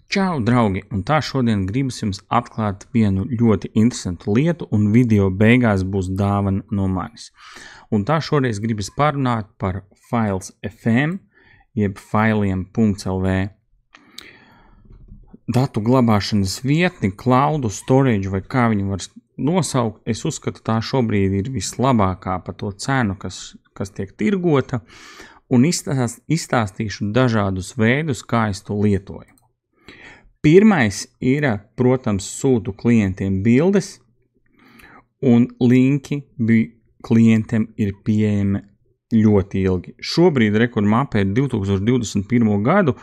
Čau, draugi! Un tā šodien gribas jums atklāt vienu ļoti interesantu lietu, un video beigās būs dāvana no manis. Un tā šoreiz gribas parunāt par Files.fm, jeb failiem.lv. Datu glabāšanas vietni, cloudu, storage vai kā viņu var nosaukt, es uzskatu, tā šobrīd ir vislabākā par to cenu, kas tiek tirgota, un izstāstīšu dažādus veidus, kā es to lietoju. Pirmais ir, protams, sūtu klientiem bildes, un linki klientiem ir pieejami ļoti ilgi. Šobrīd rekordmapē ir 2021. gadu,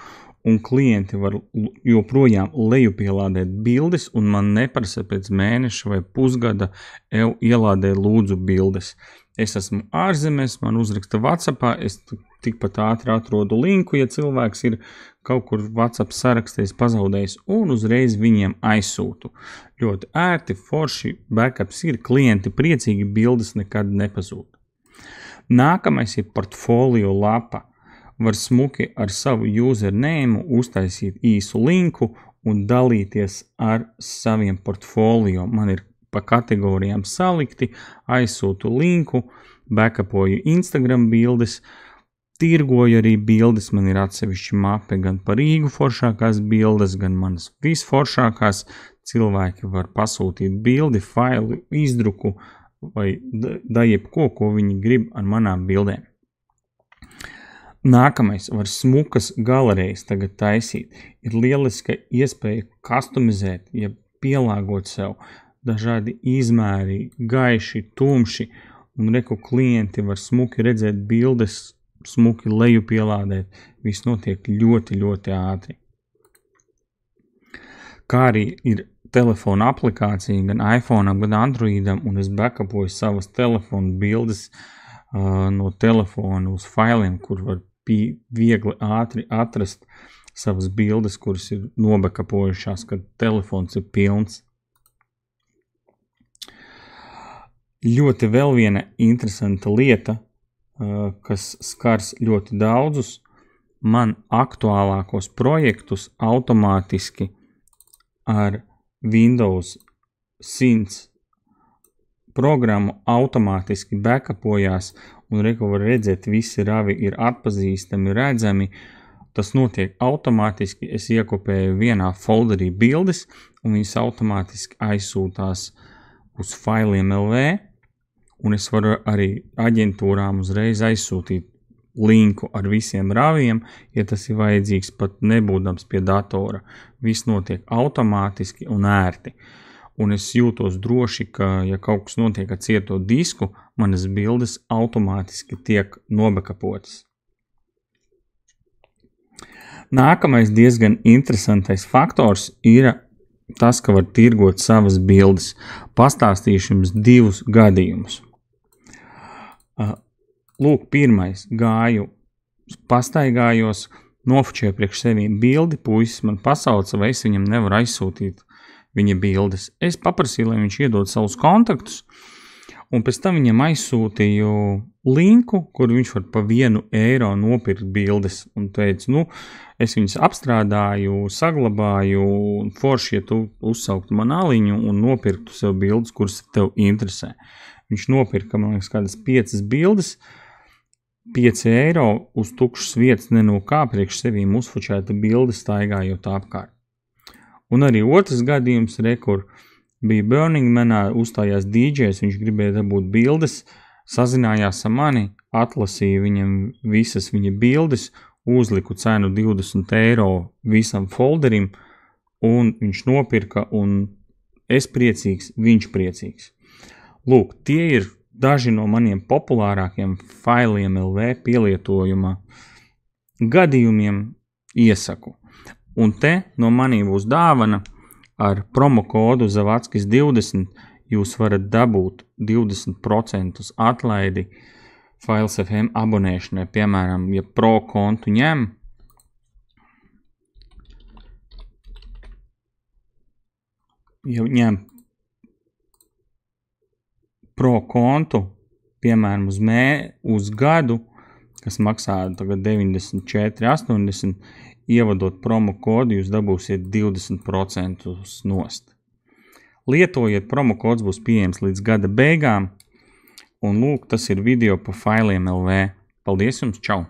un klienti var joprojām lejupielādēt bildes, un man neprasa pēc mēneša vai pusgada ielādē lūdzu bildes. Es esmu ārzemēs, man uzraksta WhatsAppā, es tikpat ātri atrodu linku, ja cilvēks ir kaut kur WhatsApp sarakstēs pazaudējis, un uzreiz viņiem aizsūtu. Ļoti ērti, forši, backups ir, klienti priecīgi, bildes nekad nepazūd. Nākamais ir portfolio lapa. Var smuki ar savu username uztaisīt īsu linku un dalīties ar saviem portfolio. Man ir pa kategorijām salikti, aizsūtu linku, backupoju Instagram bildes, tirgoju arī bildes, man ir atsevišķi mape gan par Rīgu foršākās bildes, gan manas visforšākās. Cilvēki var pasūtīt bildi, failu, izdruku vai jebko, ko viņi grib ar manām bildēm. Nākamais var smukas galerijas tagad taisīt. Ir lieliska iespēja customizēt, ja pielāgot sev dažādi izmēri, gaiši, tumši, un reku klienti var smuki redzēt bildes, smuki lejupielādēt. Viss notiek ļoti, ļoti ātri. Kā arī ir telefona aplikācija gan iPhone'am, gan Androidam, un es backupoju savas telefona bildes no telefona uz failiem, kur var viegli ātri atrast savas bildes, kuras ir nobackupojušās, kad telefons ir pilns. Ļoti vēl viena interesanta lieta, kas skars ļoti daudzus, man aktuālākos projektus automātiski ar Windows 100 programmu automātiski backupojās, un reku var redzēt, visi ravi ir atpazīstami, redzami. Tas notiek automātiski, es iekopēju vienā folderī bildes, un viņas automātiski aizsūtās uz failiem.lv, un es varu arī aģentūrām uzreiz aizsūtīt linku ar visiem raviem, ja tas ir vajadzīgs, pat nebūdams pie datora. Viss notiek automātiski un ērti. Un es jūtos droši, ka, ja kaut kas notiek ar cieto disku, manas bildes automātiski tiek nobackupotas. Nākamais diezgan interesantais faktors ir tas, ka var tirgot savas bildes. Pastāstīšu jums divus gadījumus. Lūk, pirmais, gāju, pastaigājos, nofočēju priekš sevīm bildi, puisis man pasauca, vai es viņam nevaru aizsūtīt viņa bildes. Es paprasīju, lai viņš iedod savus kontaktus, un pēc tam viņam aizsūtīju linku, kur viņš var pa €1 nopirkt bildes, un teicu, es viņas apstrādāju, saglabāju, un forši, ja tu uzsauktu man aliņu un nopirktu sev bildes, kuras tev interesē. Viņš nopirka, man liekas, kādas 5 bildes, €5 uz tukšas vietas nenokā priekš sevīm uzfočēta bilde staigājot apkārt. Un arī otrs gadījums, kur bija Burning Manā, uzstājās DJs, viņš gribēja dabūt bildes, sazinājās ar mani, atlasīja viņam visas viņa bildes, uzliku cenu €20 visam folderim, un viņš nopirka, un es priecīgs, viņš priecīgs. Lūk, tie ir daži no maniem populārākiem failiem.lv pielietojuma gadījumiem, iesaku. Un te no manī būs dāvana ar promokodu Zavadskis20. Jūs varat dabūt 20% atlaidi Files.fm abonēšanai. Piemēram, ja pro kontu ņem, pro kontu, piemēram, uz gadu, kas maksā tagad 94,80, ievadot promo kodu, jūs dabūsiet 20% nost. Lietojiet, promo kods būs pieejams līdz gada beigām, un lūk, tas ir video pa failiem LV. Paldies jums, čau!